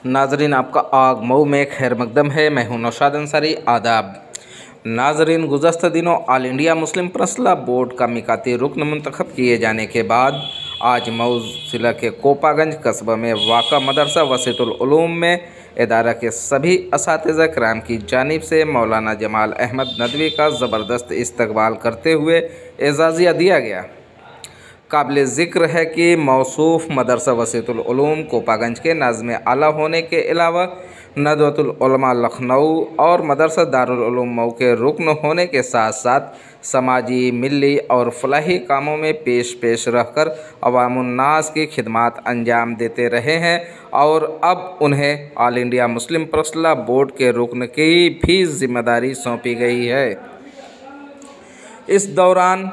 नाजरीन, आपका आग मऊ में खैर मकदम है। मैं हूं नौशाद अंसारी। आदाब नाजरीन, गुज़श्ता दिनों all India Muslim personal board का मिकाती रुकन मुंतखब किए जाने के बाद आज मऊ ज़िला के कोपागंज कस्बा में वाक़ा मदरसा वसीतुल उलूम में इदारा के सभी असातिज़ा कराम की जानिब से मौलाना जमाल अहमद नदवी का ज़बरदस्त इस्तकबाल करते हुए एजाज़िया दिया गया। काबिल ज़िक्र है कि मौसूफ़ मदरसा वसीतुल उलूम कोपागंज के नाज़िम आला होने के अलावा नदवतुल उलमा लखनऊ और मदरसा दारुल उलूम मऊ के रुकन होने के साथ साथ समाजी, मिली और फलाही कामों में पेश रहकर अवामुन्नास की खिदमात अंजाम देते रहे हैं और अब उन्हें all India Muslim personal board के रुकन की भी जिम्मेदारी सौंपी गई है। इस दौरान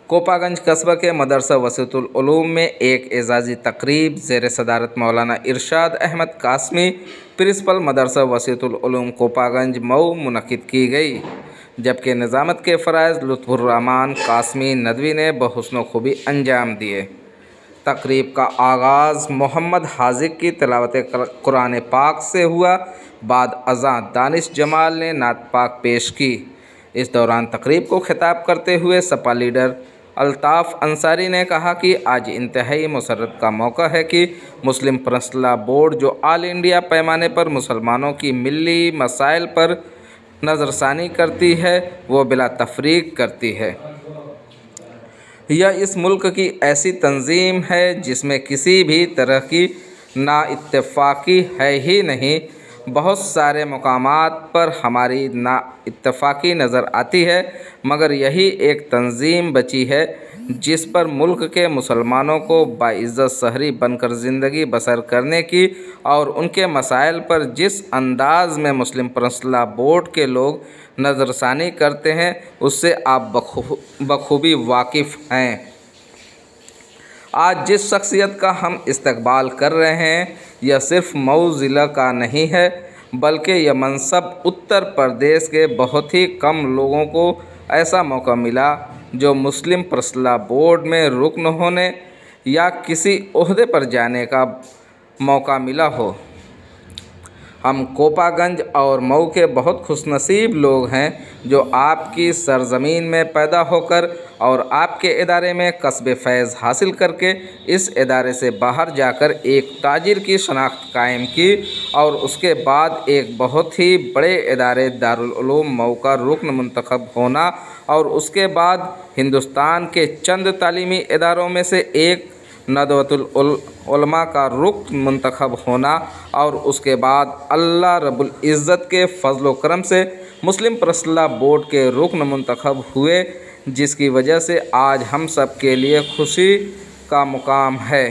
कोपागंज कस्बा के मदरसा वसीतुल उलूम में एक एजाज़ी तकरीब ज़ेर सदारत मौलाना इरशाद अहमद कासमी, प्रिंसिपल मदरसा वसीतुल उलूम कोपागंज मऊ मुनक़िद की गई, जबकि निज़ामत के फ़राइज़ लुत्फ़ुर्रहमान कासमी नदवी ने बहुस्न खूबी अंजाम दिए। तकरीब का आगाज़ मोहम्मद हाजिक की तिलावत कुरान पाक से हुआ। बाद अज़ां दानिश जमाल ने नात पाक पेश की। इस दौरान तकरीब को खिताब करते हुए सपा लीडर अल्ताफ़ अंसारी ने कहा कि आज इंतहाई मुसर्रत का मौका है कि मुस्लिम पर्सनल बोर्ड जो ऑल इंडिया पैमाने पर मुसलमानों की मिली मसाइल पर नज़रसानी करती है वो बिला तफरीक करती है। यह इस मुल्क की ऐसी तंजीम है जिसमें किसी भी तरह की नाइत्तफ़ाक़ी है ही नहीं। बहुत सारे मकामात पर हमारी नाइत्तफ़ाक़ी नज़र आती है, मगर यही एक तंजीम बची है जिस पर मुल्क के मुसलमानों को बाइज़्ज़त शहरी बनकर ज़िंदगी बसर करने की और उनके मसाइल पर जिस अंदाज़ में मुस्लिम पर्सनल बोर्ड के लोग नज़रसानी करते हैं उससे आप बखूबी वाकिफ़ हैं। आज जिस शख्सियत का हम इस्तकबाल कर रहे हैं यह सिर्फ़ मऊ ज़िला का नहीं है, बल्कि यह मनसब उत्तर प्रदेश के बहुत ही कम लोगों को ऐसा मौका मिला जो मुस्लिम पर्सनल बोर्ड में रुकन होने या किसी ओहदे पर जाने का मौका मिला हो। हम कोपागंज और मऊ के बहुत खुशनसीब लोग हैं जो आपकी सरज़मीन में पैदा होकर और आपके इदारे में कस्बे फैज़ हासिल करके इस इदारे से बाहर जाकर एक ताजिर की शनाख्त कायम की और उसके बाद एक बहुत ही बड़े इदारे दारुल उलूम मऊ का रुकन मुंतखब होना और उसके बाद हिंदुस्तान के चंद तालीमी इदारों में से एक नदवतुल उलमा का रुकन मुंतखब होना और उसके बाद अल्लाह रब्बुल इज़्ज़त के फ़ज़्ल व करम से मुस्लिम पर्सनल बोर्ड के रुकन मुंतखब हुए, जिसकी वजह से आज हम सब के लिए खुशी का मुकाम है।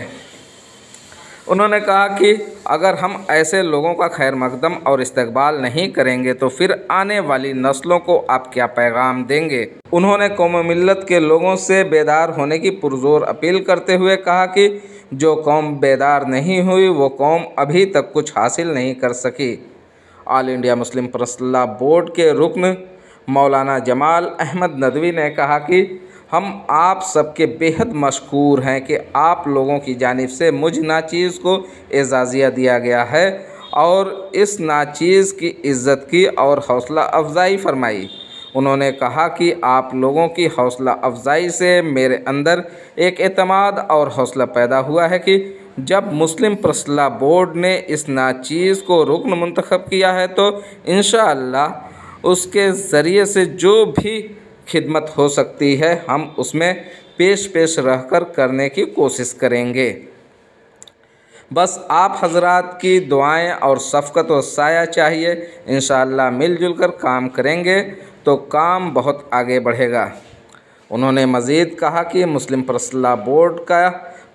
उन्होंने कहा कि अगर हम ऐसे लोगों का खैर मकदम और इस्तकबाल नहीं करेंगे तो फिर आने वाली नस्लों को आप क्या पैगाम देंगे। उन्होंने कौम मिल्लत के लोगों से बेदार होने की पुरज़ोर अपील करते हुए कहा कि जो कौम बेदार नहीं हुई वो कौम अभी तक कुछ हासिल नहीं कर सकी। All India Muslim personal board के रुकन मौलाना जमाल अहमद नदवी ने कहा कि हम आप सबके बेहद मशकूर हैं कि आप लोगों की जानिब से मुझ नाचीज़ को एजाज़िया दिया गया है और इस नाचीज़ की इज़्ज़त की और हौसला अफजाई फरमाई। उन्होंने कहा कि आप लोगों की हौसला अफजाई से मेरे अंदर एक एतमाद और हौसला पैदा हुआ है कि जब मुस्लिम पर्सनल बोर्ड ने इस नाचीज़ को रुकन मुंतखब किया है तो इंशाअल्लाह उसके ज़रिए से जो भी खिदमत हो सकती है हम उसमें पेश रहकर करने की कोशिश करेंगे। बस आप हजरात की दुआएं और शफ़क़त व साया चाहिए। इंशाअल्लाह मिलजुल कर काम करेंगे तो काम बहुत आगे बढ़ेगा। उन्होंने मज़ीद कहा कि मुस्लिम पर्सनल बोर्ड का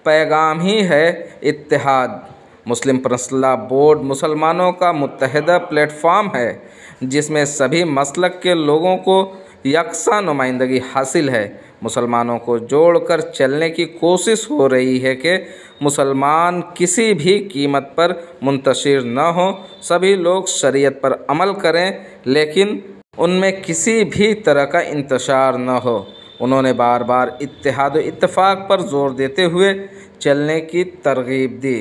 पैगाम ही है इत्तेहाद। मुस्लिम पर्सनल बोर्ड मुसलमानों का मुत्तहिदा प्लेटफॉर्म है जिसमें सभी मसलक के लोगों को यकसा नुमाइंदगी हासिल है। मुसलमानों को जोड़कर चलने की कोशिश हो रही है कि मुसलमान किसी भी कीमत पर मुंतशिर न हो। सभी लोग शरीयत पर अमल करें लेकिन उनमें किसी भी तरह का इंतशार न हो। उन्होंने बार बार इत्तेहाद व इत्तफ़ाक़ पर ज़ोर देते हुए चलने की तरगीब दी।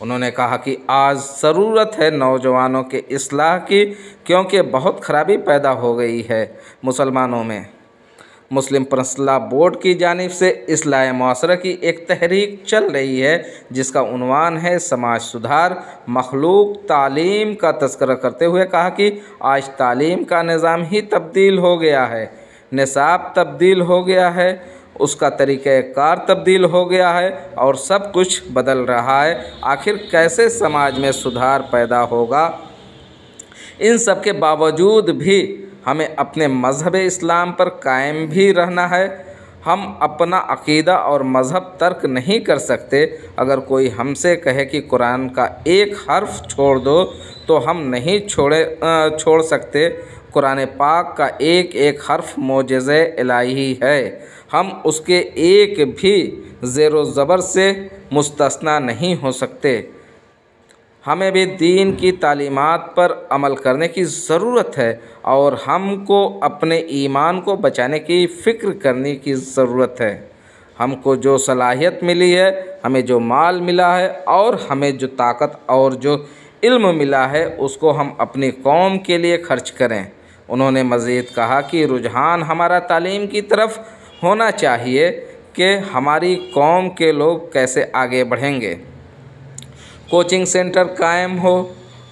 उन्होंने कहा कि आज ज़रूरत है नौजवानों के इस्लाह की, क्योंकि बहुत खराबी पैदा हो गई है मुसलमानों में। मुस्लिम प्रेस बोर्ड की जानिब से इस्लाह मुआशरा की एक तहरीक चल रही है, जिसका उन्वान है समाज सुधार मखलूक तालीम का तज़किरा करते हुए कहा कि आज तालीम का निज़ाम ही तब्दील हो गया है, निसाब तब्दील हो गया है, उसका तरीक़ाकार तब्दील हो गया है और सब कुछ बदल रहा है। आखिर कैसे समाज में सुधार पैदा होगा? इन सब के बावजूद भी हमें अपने मज़हब इस्लाम पर कायम भी रहना है। हम अपना अक़ीदा और मज़हब तर्क नहीं कर सकते। अगर कोई हमसे कहे कि कुरान का एक हर्फ छोड़ दो, तो हम नहीं छोड़ सकते। कुरान पाक का एक एक हर्फ मोजज़े इलाही है, हम उसके एक भी ज़ेरो ज़बर से मुस्तस्ना नहीं हो सकते। हमें भी दीन की तालीमात पर अमल करने की ज़रूरत है और हमको अपने ईमान को बचाने की फ़िक्र करने की ज़रूरत है। हमको जो सलाहियत मिली है, हमें जो माल मिला है और हमें जो ताकत और जो इल्म मिला है, उसको हम अपनी कौम के लिए खर्च करें। उन्होंने मज़ीद कहा कि रुझान हमारा तालीम की तरफ होना चाहिए कि हमारी कौम के लोग कैसे आगे बढ़ेंगे। कोचिंग सेंटर कायम हो,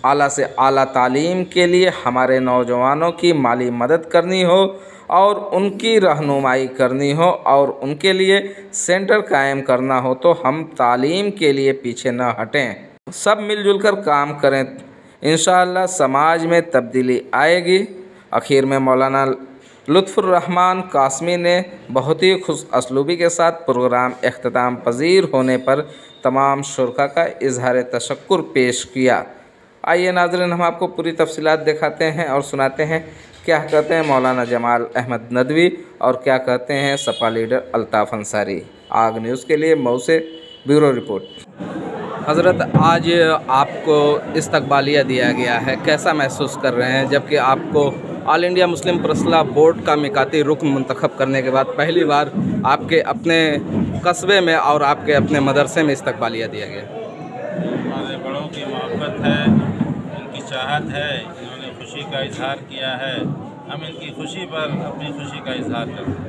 आला से आला तालीम के लिए हमारे नौजवानों की माली मदद करनी हो और उनकी रहनुमाई करनी हो और उनके लिए सेंटर कायम करना हो, तो हम तालीम के लिए पीछे न हटें। सब मिलजुल कर काम करें, इंशाअल्लाह समाज में तब्दीली आएगी। आखिर में मौलाना लुत्फ़ुर्रहमान कासमी ने बहुत ही खुश असलूबी के साथ प्रोग्राम इख्तिताम पजीर होने पर तमाम शुरका का इजहार तशक्कुर पेश किया। आइए नाज़रीन, हम आपको पूरी तफसीलात दिखाते हैं और सुनाते हैं क्या कहते हैं मौलाना जमाल अहमद नदवी और क्या कहते हैं सपा लीडर अल्ताफ़ अंसारी। आग न्यूज़ के लिए मऊ से ब्यूरो रिपोर्ट। हज़रत, आज आपको इस्तकबालिया दिया गया है, कैसा महसूस कर रहे हैं? जबकि आपको all India Muslim press board का मिकाती रुकन मुंतखब करने के बाद पहली बार आपके अपने कस्बे में और आपके अपने मदरसे में इस्तकबालिया दिया गया। हमारे बड़ों की मोहब्बत है, उनकी चाहत है, इन्होंने खुशी का इजहार किया है, हम इनकी खुशी पर अपनी खुशी का इजहार करते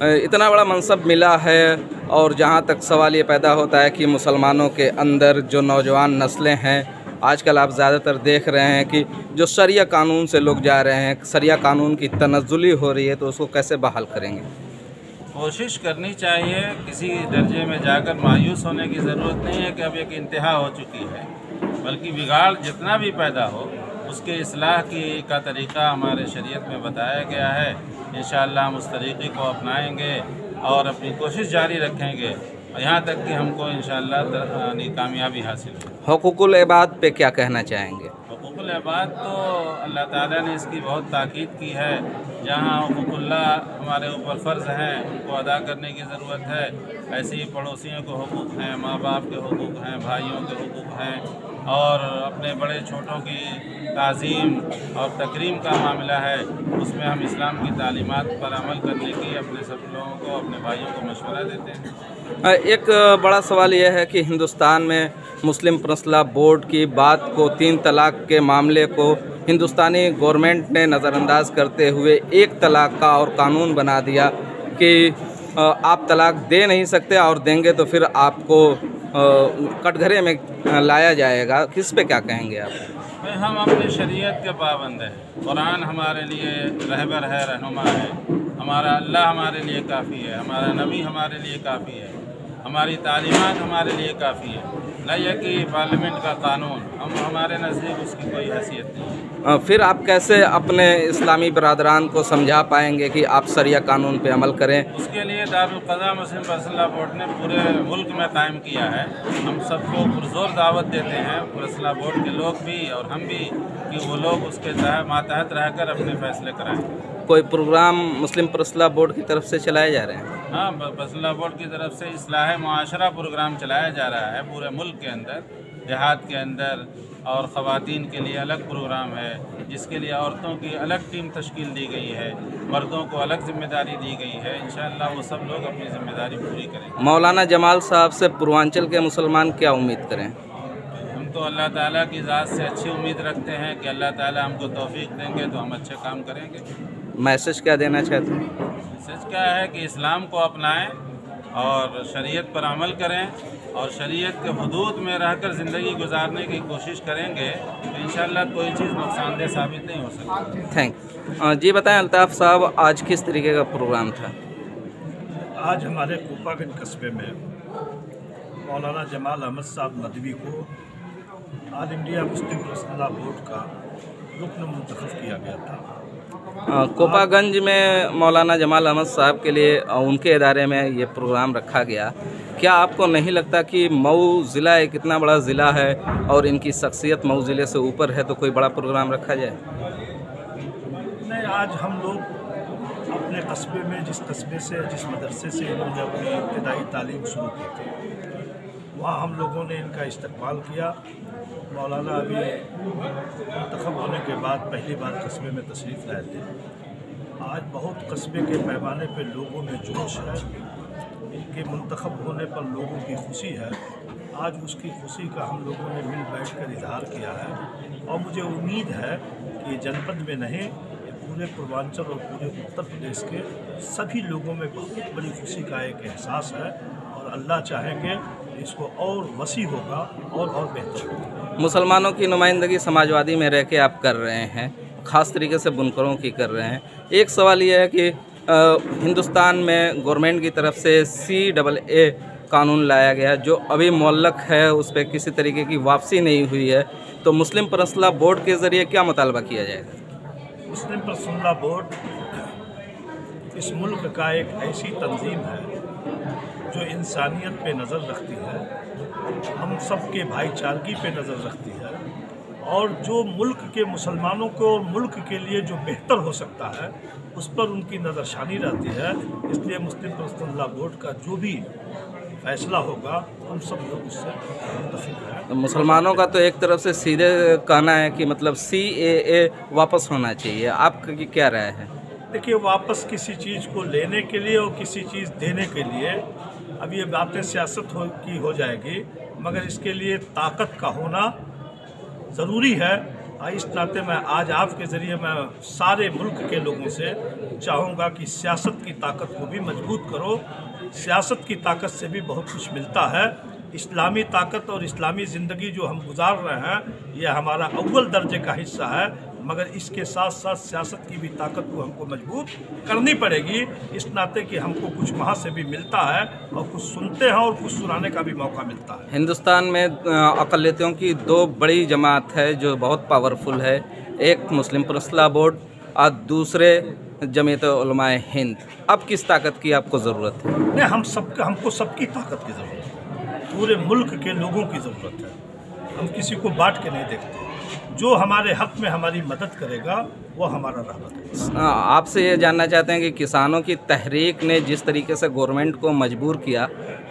हैं। इतना बड़ा मनसब मिला है और जहाँ तक सवाल ये पैदा होता है कि मुसलमानों के अंदर जो नौजवान नस्लें हैं, आजकल आप ज़्यादातर देख रहे हैं कि जो शरिया कानून से लोग जा रहे हैं, शरिया कानून की तनज़्ज़ुली हो रही है, तो उसको कैसे बहाल करेंगे? कोशिश करनी चाहिए, किसी दर्जे में जाकर मायूस होने की ज़रूरत नहीं है कि अब एक इंतहा हो चुकी है, बल्कि बिगाड़ जितना भी पैदा हो उसके इस्लाह का तरीक़ा हमारे शरीयत में बताया गया है। इंशाअल्लाह हम उस तरीक़े को अपनाएंगे और अपनी कोशिश जारी रखेंगे, यहाँ तक कि हमको इंशाअल्लाह कामयाबी हासिल हो। हुकूकुल इबाद पे क्या कहना चाहेंगे? हुकूकुल इबाद तो अल्लाह ताला ने इसकी बहुत ताकीद की है। जहाँ हुकूकुल्लाह हमारे ऊपर फ़र्ज़ हैं, उनको अदा करने की ज़रूरत है। ऐसे ही पड़ोसियों के हुकूक हैं, माँ बाप के हुकूक हैं, भाइयों के हुकूक हैं और अपने बड़े छोटों की ताज़ीम और तकरीम का मामला है, उसमें हम इस्लाम की तालीमात पर अमल करने की अपने सब लोगों को, अपने भाइयों को मशवरा देते हैं। एक बड़ा सवाल यह है कि हिंदुस्तान में मुस्लिम प्रेस बोर्ड की बात को, 3 तलाक़ के मामले को हिंदुस्तानी गवर्नमेंट ने नज़रअंदाज करते हुए 1 तलाक़ का और कानून बना दिया कि आप तलाक़ दे नहीं सकते और देंगे तो फिर आपको कटघरे में लाया जाएगा। किस पे क्या कहेंगे आप? हम अपनी शरीयत के पाबंद हैं। कुरान हमारे लिए रहबर है, रहनुमा है। हमारा अल्लाह हमारे लिए काफ़ी है, हमारा नबी हमारे लिए काफ़ी है, हमारी तालीमात हमारे लिए काफ़ी है। नहीं है कि पार्लियामेंट का कानून हमारे नज़दीक उसकी कोई हैसियत नहीं। फिर आप कैसे अपने इस्लामी बरादरान को समझा पाएंगे कि आप शरिया कानून पे अमल करें? उसके लिए दारुल क़ज़ा मुस्लिम प्रेस बोर्ड ने पूरे मुल्क में कायम किया है। हम सबको पुरज़ोर दावत देते हैं, प्रेस बोर्ड के लोग भी और हम भी, कि वो लोग उसके मातहत रहकर अपने फ़ैसले कराएँ। कोई प्रोग्राम मुस्लिम प्रेस बोर्ड की तरफ से चलाए जा रहे हैं? हाँ, प्रेस बोर्ड की तरफ से इस्लाह मुआशरा प्रोग्राम चलाया जा रहा है पूरे मुल्क के अंदर, देहात के अंदर, और ख़वातीन के लिए अलग प्रोग्राम है, जिसके लिए औरतों की अलग टीम तश्कील दी गई है, मर्दों को अलग ज़िम्मेदारी दी गई है। इंशाअल्लाह वो सब लोग अपनी ज़िम्मेदारी पूरी करेंगे। मौलाना जमाल साहब से पूर्वांचल के मुसलमान क्या उम्मीद करें? तो अल्लाह ताला की ज़ात से अच्छी उम्मीद रखते हैं कि अल्लाह ताला हमको तौफीक देंगे तो हम अच्छे काम करेंगे। मैसेज क्या देना चाहते हैं? मैसेज क्या है कि इस्लाम को अपनाएं और शरीयत पर अमल करें और शरीयत के हुदूद में रहकर ज़िंदगी गुजारने की कोशिश करेंगे तो इंशाअल्लाह कोई चीज़ नुकसानदेह साबित नहीं हो सकती। थैंक जी। बताएं अल्ताफ़ साहब, आज किस तरीके का प्रोग्राम था? आज हमारे कोपागंज कस्बे में मौलाना जमाल अहमद साहब नदवी को all India Muslim personal board का रुकन मुंतखब किया गया था। कोपागंज में मौलाना जमाल अहमद साहब के लिए उनके इदारे में ये प्रोग्राम रखा गया। क्या आपको नहीं लगता कि मऊ ज़िला एक इतना बड़ा ज़िला है और इनकी शख्सियत मऊ ज़िले से ऊपर है, तो कोई बड़ा प्रोग्राम रखा जाए? नहीं, आज हम लोग अपने कस्बे में जिस कस्बे से जिस मदरसे से इन्होंने अपनी इब्तदाई तालीम शुरू की थी वहाँ हम लोगों ने इनका इस्तकबाल किया। मौलाना अभी मुंतखब होने के बाद पहली बार कस्बे में तशरीफ़ लाए थे। आज बहुत कस्बे के पैमाने पे लोगों में जोश है, इनके मुंतखब होने पर लोगों की खुशी है। आज उसकी खुशी का हम लोगों ने मिल बैठ कर इजहार किया है और मुझे उम्मीद है कि जनपद में नहीं, पूरे पूर्वांचल और पूरे उत्तर प्रदेश के सभी लोगों में बहुत बड़ी खुशी का एक एहसास है और अल्लाह चाहेंगे इसको और वसी होगा और बेहतर होगा। मुसलमानों की नुमाइंदगी समाजवादी में रह के आप कर रहे हैं, ख़ास तरीके से बुनकरों की कर रहे हैं। एक सवाल ये है कि हिंदुस्तान में गवर्नमेंट की तरफ से CAA कानून लाया गया जो अभी मुअल्लक है, उस पर किसी तरीके की वापसी नहीं हुई है, तो मुस्लिम पर्सनल बोर्ड के ज़रिए क्या मुतालबा किया जाएगा? मुस्लिम पर्सनल बोर्ड इस मुल्क का एक ऐसी तंजीम है जो इंसानियत पे नज़र रखती है, हम सब के भाईचारगी पे नज़र रखती है और जो मुल्क के मुसलमानों को और मुल्क के लिए जो बेहतर हो सकता है उस पर उनकी नज़रशानी रहती है। इसलिए मुस्लिम पर्सनल बोर्ड का जो भी फैसला होगा हम सब लोग उससे मुत्तफिक हैं। तो मुसलमानों का तो एक तरफ से सीधे कहना है कि मतलब CAA वापस होना चाहिए, आपकी क्या राय है? देखिए, वापस किसी चीज़ को लेने के लिए और किसी चीज़ देने के लिए अब ये बातें सियासत की हो जाएगी, मगर इसके लिए ताकत का होना ज़रूरी है। इस नाते मैं आज आपके ज़रिए मैं सारे मुल्क के लोगों से चाहूँगा कि सियासत की ताकत को भी मजबूत करो। सियासत की ताकत से भी बहुत कुछ मिलता है। इस्लामी ताकत और इस्लामी ज़िंदगी जो हम गुजार रहे हैं यह हमारा अव्वल दर्जे का हिस्सा है, मगर इसके साथ साथ सियासत की भी ताकत को हमको मजबूत करनी पड़ेगी। इस नाते कि हमको कुछ वहाँ से भी मिलता है और कुछ सुनते हैं और कुछ सुनाने का भी मौका मिलता है। हिंदुस्तान में अक़लियतों की दो बड़ी जमात है जो बहुत पावरफुल है, एक मुस्लिम पर्सनल बोर्ड और दूसरे जमीयत उलमाए हिंद। अब किस ताकत की आपको ज़रूरत है? नहीं, हमको सबकी ताकत की ज़रूरत है, पूरे मुल्क के लोगों की ज़रूरत है। हम किसी को बांट के नहीं देखते, जो हमारे हक़ में हमारी मदद करेगा वो हमारा रहमत है। आपसे ये जानना चाहते हैं कि किसानों की तहरीक ने जिस तरीके से गवर्नमेंट को मजबूर किया,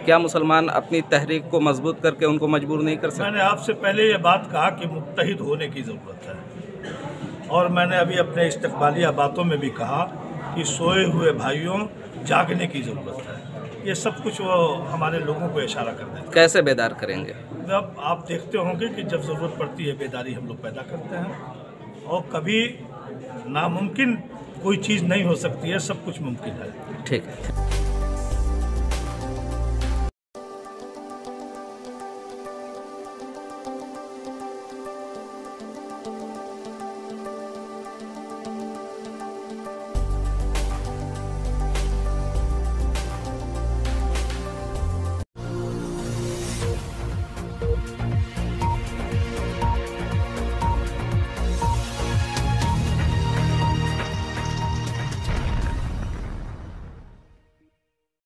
क्या मुसलमान अपनी तहरीक को मजबूत करके उनको मजबूर नहीं कर सकते? मैंने आपसे पहले ये बात कहा कि मुत्तहिद होने की ज़रूरत है और मैंने अभी अपने इस्तक़बालिया बातों में भी कहा कि सोए हुए भाइयों जागने की ज़रूरत है। ये सब कुछ वो हमारे लोगों को इशारा कर देता है। कैसे बेदार करेंगे? अब आप देखते होंगे कि जब ज़रूरत पड़ती है बेदारी हम लोग पैदा करते हैं और कभी नामुमकिन कोई चीज़ नहीं हो सकती है, सब कुछ मुमकिन है। ठीक है।